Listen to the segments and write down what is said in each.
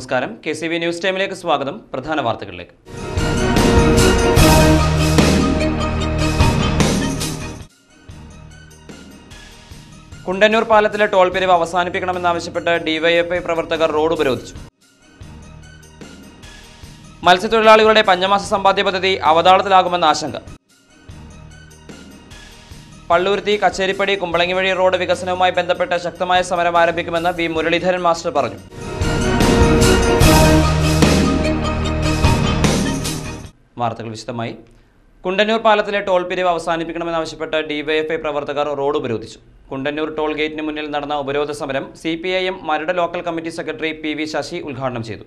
നമസ്കാരം. KCB news ടൈമിലേക്ക് സ്വാഗതം. പ്രധാന വാർത്തകളിലേക്ക്. കുണ്ടന്നൂർ പാലത്തിലെ ടോൾ പിരിവ് അവസാനിപ്പിക്കണമെന്നാവശ്യപ്പെട്ട് ഡിവൈഎഫ്ഐ പ്രവർത്തകർ റോഡ് ഉപരോധിച്ചു. മത്സ്യത്തൊഴിലാളികളുടെ പഞ്ഞമാസ സമ്പാദ്യ പദ്ധതി അവതാളത്തിലാകുമെന്ന ആശങ്ക. പള്ളൂരുത്തി കച്ചേരിപ്പടി കുമ്പളങ്ങി വഴി റോഡ് വികസനവുമായി ബന്ധപ്പെട്ട് ശക്തമായ സമരം ആരംഭിക്കുമെന്ന് വി മുരളീധരൻ മാസ്റ്റർ പറഞ്ഞു. വാർത്തകൾ വിശദമായി. കുണ്ടന്നൂർ പാലത്തിലെ ടോൾ പിരിവ് അവസാനിപ്പിക്കണമെന്നാവശ്യപ്പെട്ട് ഡിവൈഎഫ്ഐ പ്രവർത്തകർ റോഡ് ഉപരോധിച്ചു. കുണ്ടന്നൂർ ടോൾ ഗേറ്റിന് മുന്നിൽ നടന്ന ഉപരോധ സമരം CPIM Maradu local committee secretary PV Sasi ഉദ്ഘാടനം ചെയ്തു.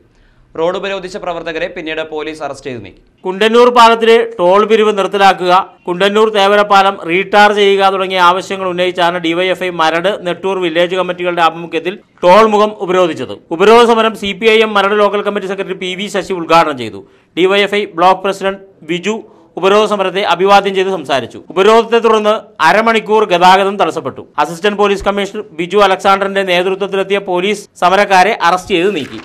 റോഡ് ഉപരോധിച്ച പ്രവർത്തകരെ പിന്നീട് പോലീസ് അറസ്റ്റ് ചെയ്തു നീക്കി. കുണ്ടന്നൂർ പാലത്തിലെ ടോൾ പിരിവ് നിർത്തലാക്കുക, കുണ്ടന്നൂർ തേവരപ്പാലം റീടാർ ചെയ്യുക തുടങ്ങിയ ആവശ്യങ്ങൾ ഉന്നയിച്ചാണ് ഡിവൈഎഫ്ഐ മരട് നെട്ടൂർ വില്ലേജ് കമ്മിറ്റികളുടെ ആഭിമുഖ്യത്തിൽ ടോൾ മുഖം ഉപരോധിച്ചത്. ഉപരോധ സമരം CPIM Maradu local committee secretary PV Sasi ഉദ്ഘാടനം ചെയ്തു. ഡിവൈഎഫ്ഐ ബ്ലോക്ക് പ്രസിഡന്റ് വിജു ഉപരോധ സമരത്തെ അഭിവാദ്യം ചെയ്ത് സംസാരിച്ചു. ഉപരോധത്തെ തുടർന്ന് അരമണിക്കൂർ ഗതാഗതം തടസ്സപ്പെട്ടു. അസിസ്റ്റന്റ് പോലീസ് കമ്മീഷണർ ബിജു അലക്സാണ്ടറിന്റെ നേതൃത്വത്തിലെത്തിയ പോലീസ് സമരക്കാരെ അറസ്റ്റ് ചെയ്ത് നീക്കി.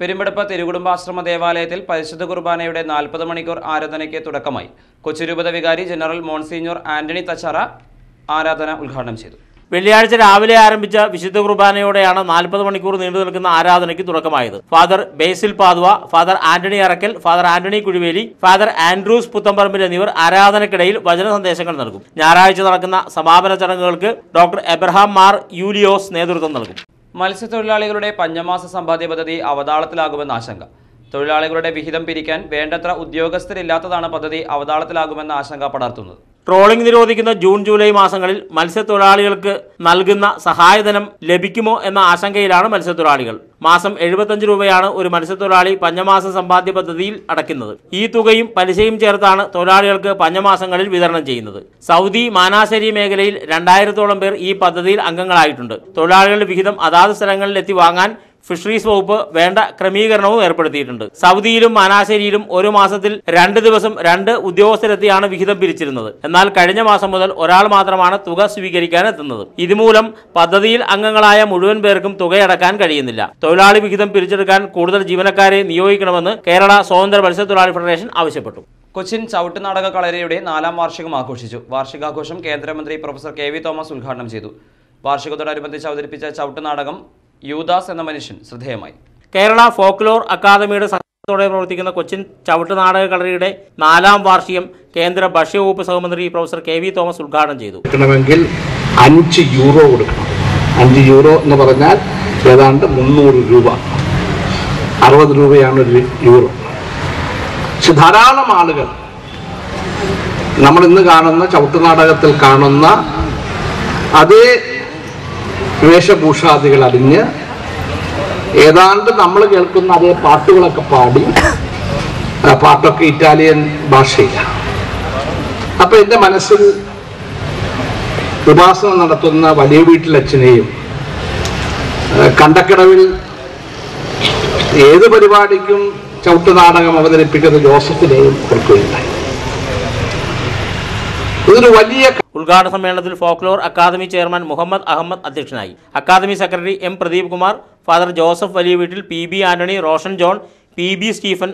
പെരുമ്പടപ്പ് തിരുകുടുംബാശ്രമ ദേവാലയത്തിൽ പരിശുദ്ധ കുർബാനയുടെ 40 മണിക്കൂർ ആരാധനയ്ക്ക് തുടക്കമായി. കൊച്ചി രൂപത വികാരി ജനറൽ മോൺസിഞ്ഞോർ ആന്റണി തച്ചാറ ആരാധന ഉദ്ഘാടനം ചെയ്തു. വെള്ളിയാഴ്ച രാവിലെ ആരംഭിച്ച വിശുദ്ധ കുർബാനയോടെയാണ് 40 മണിക്കൂർ നീണ്ടു നിൽക്കുന്ന ആരാധനയ്ക്ക് തുടക്കമായത്. Father Basil Pathuva, father Antony Arackal, father Antony Kuzhiveli, father Andrews Puthamparambil എന്നിവർ ആരാധനയ്ക്കിടയിൽ വചന സന്ദേശങ്ങൾ നൽകും. ഞായറാഴ്ച നടക്കുന്ന സമാപന ചടങ്ങുകൾക്ക് ഡോക്ടർ എബ്രഹാം മാർ യൂലിയോസ് നേതൃത്വം നൽകും. മത്സ്യത്തൊഴിലാളികളുടെ പഞ്ഞമാസ സമ്പാദ്യ പദ്ധതി അവതാളത്തിലാകുമെന്ന ആശങ്ക. തൊഴിലാളികളുടെ വിഹിതം പിരിക്കാൻ വേണ്ടത്ര ഉദ്യോഗസ്ഥരില്ലാത്തതാണ് പദ്ധതി അവതാളത്തിലാകുമെന്ന ആശങ്ക പടർത്തുന്നത്. ട്രോളിംഗ് നിരോധിക്കുന്ന ജൂൺ ജൂലൈ മാസങ്ങളിൽ മത്സ്യത്തൊഴിലാളികൾക്ക് നൽകുന്ന സഹായധനം ലഭിക്കുമോ എന്ന ആശങ്കയിലാണ് മത്സ്യത്തൊഴിലാളികൾ. മാസം 75 രൂപയാണ് ഒരു മത്സ്യത്തൊഴിലാളി പഞ്ഞമാസ സമ്പാദ്യ പദ്ധതിയിൽ അടയ്ക്കുന്നത്. ഈ തുകയും പലിശയും ചേർത്താണ് തൊഴിലാളികൾക്ക് പഞ്ഞമാസങ്ങളിൽ വിതരണം ചെയ്യുന്നത്. സൗദി മാനാശ്ശേരി മേഖലയിൽ 2000-ഓളം പേർ ഈ പദ്ധതിയിൽ അംഗങ്ങളായിട്ടുണ്ട്. തൊഴിലാളികളുടെ വിഹിതം അതാത് സ്ഥലങ്ങളിൽ എത്തി വാങ്ങാൻ ഫിഷറീസ് വകുപ്പ് വേണ്ട ക്രമീകരണവും ഏർപ്പെടുത്തിയിട്ടുണ്ട്. സൗദിയിലും മാനാശ്ശേരിയിലും ഒരു മാസത്തിൽ 2 ദിവസം 2 ഉദ്യോഗസ്ഥരെത്തിയാണ് വിഹിതം പിരിച്ചിരുന്നത്. എന്നാൽ കഴിഞ്ഞ മാസം മുതൽ ഒരാൾ മാത്രമാണ് തുക സ്വീകരിക്കാൻ എത്തുന്നത്. ഇതുമൂലം പദ്ധതിയിൽ അംഗങ്ങളായ മുഴുവൻ പേർക്കും തുകയടക്കാൻ കഴിയുന്നില്ല. തൊഴിലാളി വിഹിതം പിരിച്ചെടുക്കാൻ കൂടുതൽ ജീവനക്കാരെ നിയോഗിക്കണമെന്ന് കേരള സ്വതന്ത്ര മത്സ്യത്തൊഴിലാളി ഫെഡറേഷൻ ആവശ്യപ്പെട്ടു. കൊച്ചിൻ ചവിട്ടുനാടക കളരിയുടെ 4ാം വാർഷികം ആഘോഷിച്ചു. വാർഷികാഘോഷം കേന്ദ്രമന്ത്രി പ്രൊഫസർ KV തോമസ് ഉദ്ഘാടനം ചെയ്തു. വാർഷികത്തോടനുബന്ധിച്ച് അവതരിപ്പിച്ച ചവിട്ടുനാടകം യൂദാസ് എന്ന മനുഷ്യൻ ശ്രദ്ധേയമായി. കേരള ഫോക്ലോർ അക്കാദമിയുടെ സഹകരണത്തോടെ പ്രവർത്തിക്കുന്ന കൊച്ചിൻ ചവിട്ടുനാടക കളരിയുടെ 4ാം വാർഷികം കേന്ദ്ര ഭക്ഷ്യവകുപ്പ് സഹമന്ത്രി പ്രൊഫസർ KV തോമസ് ഉദ്ഘാടനം ചെയ്തു. 5 യൂറോ കൊടുക്കണം. 5 യൂറോ എന്ന് പറഞ്ഞാൽ ഏതാണ്ട് 300 രൂപ, 60 രൂപയാണ് ഒരു യൂറോ. പക്ഷെ ധാരാളം ആളുകൾ നമ്മൾ ഇന്ന് കാണുന്ന ചവിട്ടുനാടകത്തിൽ കാണുന്ന അതേ വേഷഭൂഷാദികൾ അടിഞ്ഞ് ഏതാണ്ട് നമ്മൾ കേൾക്കുന്ന അതേ പാട്ടുകളൊക്കെ പാടി, പാട്ടൊക്കെ ഇറ്റാലിയൻ ഭാഷയിലാണ്. അപ്പൊ എൻ്റെ മനസ്സിൽ ഉപാസന നടത്തുന്ന വലിയ വീട്ടിലച്ഛനെയും കണ്ടക്കടവിൽ ഏത് പരിപാടിക്കും ചവിട്ടുനാടകം അവതരിപ്പിക്കുന്ന ജോസഫിനെയും ഓർക്കുകയുണ്ടായി. ഇതൊരു വലിയ ഉദ്ഘാടന സമ്മേളനത്തിൽ folklore academy chairman Muhammad Ahmed അധ്യക്ഷനായി. Academy secretary M Pradeep Kumar, father Joseph Valiyaveettil, PB Antony, Roshan John, PB Stephen,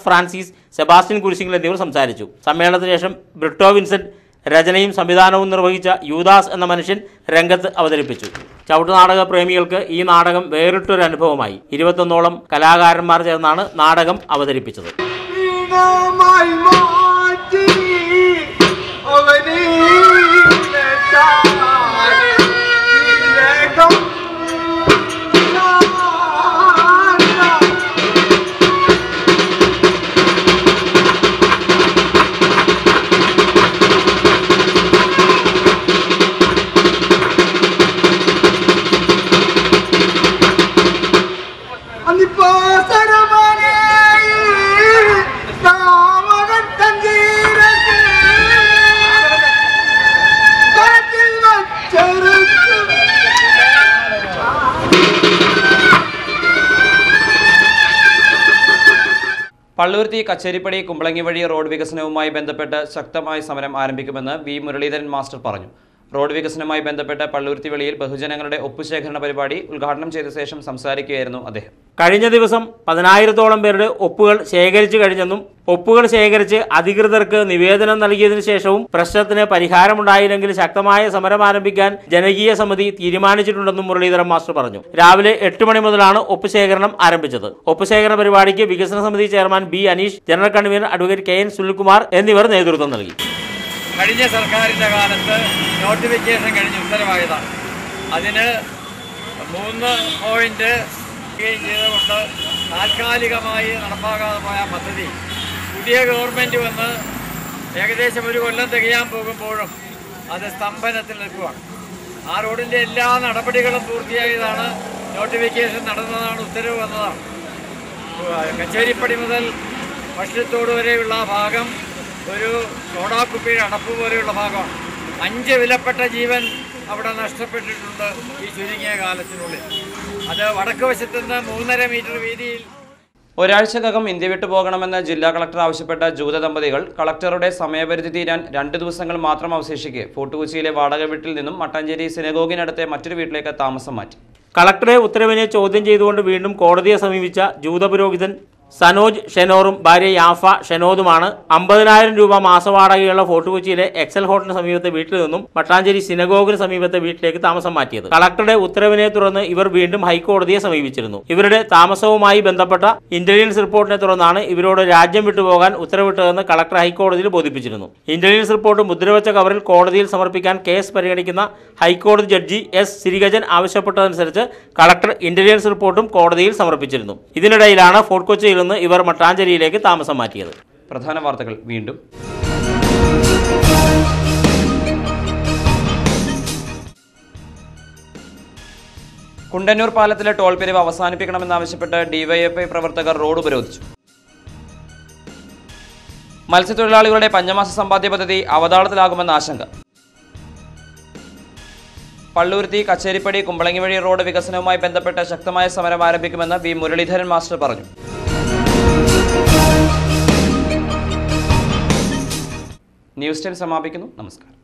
Francis, Sebastian Kurisingal എന്നിവർ സംസാരിച്ചു. സമ്മേളനത്തിന് ശേഷം ബ്രിട്ടോ വിൻസെന്റ് രചനയും സംവിധാനവും നിർവഹിച്ച യൂദാസ് എന്ന മനുഷ്യൻ രംഗത്ത് അവതരിപ്പിച്ചു. ചവിട്ടുനാടക പ്രേമികൾക്ക് ഈ നാടകം വേറിട്ടൊരു അനുഭവമായി. 21ഓളം കലാകാരന്മാർ ചേർന്നാണ് നാടകം അവതരിപ്പിച്ചത്. പള്ളുരുത്തി കച്ചേരിപ്പടി കുമ്പളങ്ങി വഴി റോഡ് വികസനവുമായി ബന്ധപ്പെട്ട് ശക്തമായ സമരം ആരംഭിക്കുമെന്ന് വി മുരളീധരൻ മാസ്റ്റർ പറഞ്ഞു. റോഡ് വികസനവുമായി ബന്ധപ്പെട്ട് പള്ളുരുത്തി വെളിയിൽ ബഹുജനങ്ങളുടെ ഒപ്പുശേഖരണ പരിപാടി ഉദ്ഘാടനം ചെയ്ത ശേഷം സംസാരിക്കുകയായിരുന്നു അദ്ദേഹം. കഴിഞ്ഞ ദിവസം 10,000-ഓളം പേരുടെ ഒപ്പുകൾ ശേഖരിച്ചു കഴിഞ്ഞെന്നും ഒപ്പുകൾ ശേഖരിച്ച് അധികൃതർക്ക് നിവേദനം നൽകിയതിനു ശേഷവും പ്രശ്നത്തിന് പരിഹാരമുണ്ടായില്ലെങ്കിൽ ശക്തമായ സമരം ആരംഭിക്കാൻ ജനകീയ സമിതി തീരുമാനിച്ചിട്ടുണ്ടെന്നും മുരളീധരൻ മാസ്റ്റർ പറഞ്ഞു. രാവിലെ 8 മണി മുതലാണ് ഒപ്പുശേഖരണം ആരംഭിച്ചത്. ഒപ്പുശേഖരണ പരിപാടിക്ക് വികസന സമിതി chairman B Aneesh, general convener advocate K N Sunilkumar എന്നിവർ നേതൃത്വം നൽകി. കഴിഞ്ഞ സർക്കാരിൻ്റെ കാലത്ത് നോട്ടിഫിക്കേഷൻ കഴിഞ്ഞ് ഉത്തരവായതാണ്. അതിന് 3 പോയിന്റ് ചെയ്തുകൊണ്ട് താൽക്കാലികമായി നടപ്പാക്കാതെ പോയ പദ്ധതി പുതിയ ഗവൺമെൻറ് വന്ന് ഏകദേശം 1 കൊല്ലം തികയാൻ പോകുമ്പോഴും അത് സ്തംഭനത്തിൽ നിൽക്കുകയാണ്. ആ റോഡിൻ്റെ എല്ലാ നടപടികളും പൂർത്തിയായതാണ്. നോട്ടിഫിക്കേഷൻ നടന്നതാണ്, ഉത്തരവ് വന്നതാണ്. കച്ചേരിപ്പടി മുതൽ പശ്ചിത്തോട് വരെയുള്ള ഭാഗം ഒരു സോഡാക്കുപ്പിയുടെ അടപ്പ് പോലെയുള്ള ഭാഗമാണ്. 5 വിലപ്പെട്ട ജീവൻ അവിടെ നഷ്ടപ്പെട്ടിട്ടുണ്ട് ഈ ചുരുങ്ങിയ കാലത്തിനുള്ളിൽ. അത് വടക്ക് വശത്ത് നിന്ന് 3.5 മീറ്റർ വീതിയിൽ. ഒരാഴ്ചക്കകം ഇന്ത്യ വിട്ടു പോകണമെന്ന് ജില്ലാ കളക്ടർ ആവശ്യപ്പെട്ട ജൂത ദമ്പതികൾ കളക്ടറുടെ സമയപരിധി തീരാൻ 2 ദിവസങ്ങൾ മാത്രം അവശേഷിക്കെ ഫോർട്ട് കൊച്ചിയിലെ വാടക വീട്ടിൽ നിന്നും മട്ടാഞ്ചേരി സിനഗോഗിനടുത്തെ മറ്റൊരു വീട്ടിലേക്ക് താമസം മാറ്റി. കളക്ടറെ ഉത്തരവിനെ ചോദ്യം ചെയ്തുകൊണ്ട് വീണ്ടും കോടതിയെ സമീപിച്ച ജൂത പുരോഹിതൻ സനോജ് ഷെനോറും ഭാര്യ യാഫ ഷെനോദുമാണ് 50,000 രൂപ മാസവാടകയുള്ള ഫോർട്ട് കൊച്ചിയിലെ എക്സൽ ഹോട്ടലിന് സമീപത്തെ വീട്ടിൽ നിന്നും മട്ടാഞ്ചേരി സിനഗോഗിന് സമീപത്തെ വീട്ടിലേക്ക് താമസം മാറ്റിയത്. കളക്ടറുടെ ഉത്തരവിനെ തുടർന്ന് ഇവർ വീണ്ടും ഹൈക്കോടതിയെ സമീപിച്ചിരുന്നു. ഇവരുടെ താമസവുമായി ബന്ധപ്പെട്ട ഇന്റലിജൻസ് റിപ്പോർട്ടിനെ തുടർന്നാണ് ഇവരോട് രാജ്യം വിട്ടുപോകാൻ ഉത്തരവിട്ടതെന്ന് കളക്ടർ ഹൈക്കോടതിയിൽ ബോധിപ്പിച്ചിരുന്നു. ഇന്റലിജൻസ് റിപ്പോർട്ട് മുദ്രവെച്ച കവറിൽ കോടതിയിൽ സമർപ്പിക്കാൻ കേസ് പരിഗണിക്കുന്ന ഹൈക്കോടതി ജഡ്ജി എസ് സിരിഗജൻ ആവശ്യപ്പെട്ടതനുസരിച്ച് കളക്ടർ ഇന്റലിജൻസ് റിപ്പോർട്ടും കോടതിയിൽ സമർപ്പിച്ചിരുന്നു. ഇതിനിടയിലാണ് ഫോർട്ട് കൊച്ചിയിൽ ഇവർ മട്ടാഞ്ചേരിയിലേക്ക് താമസം മാറ്റിയത്. പ്രധാന വാർത്തകൾ വീണ്ടും. കുണ്ടന്നൂർ പാലത്തിലെ ടോൾ പിരിവ് അവസാനിപ്പിക്കണമെന്നാവശ്യപ്പെട്ട് ഡിവൈഎഫ്ഐ പ്രവർത്തകർ റോഡ് ഉപരോധിച്ചു. മത്സ്യത്തൊഴിലാളികളുടെ പഞ്ഞമാസ സമ്പാദ്യ പദ്ധതി അവതാളത്തിലാകുമെന്ന ആശങ്ക. പള്ളുരുത്തി കച്ചേരിപ്പടി കുമ്പളങ്ങി വഴി റോഡ് വികസനവുമായി ബന്ധപ്പെട്ട് ശക്തമായ സമരം ആരംഭിക്കുമെന്ന് വി മുരളീധരൻ മാസ്റ്റർ പറഞ്ഞു. ന്യൂസ് ടൈം സമാപിക്കുന്നു. നമസ്കാരം.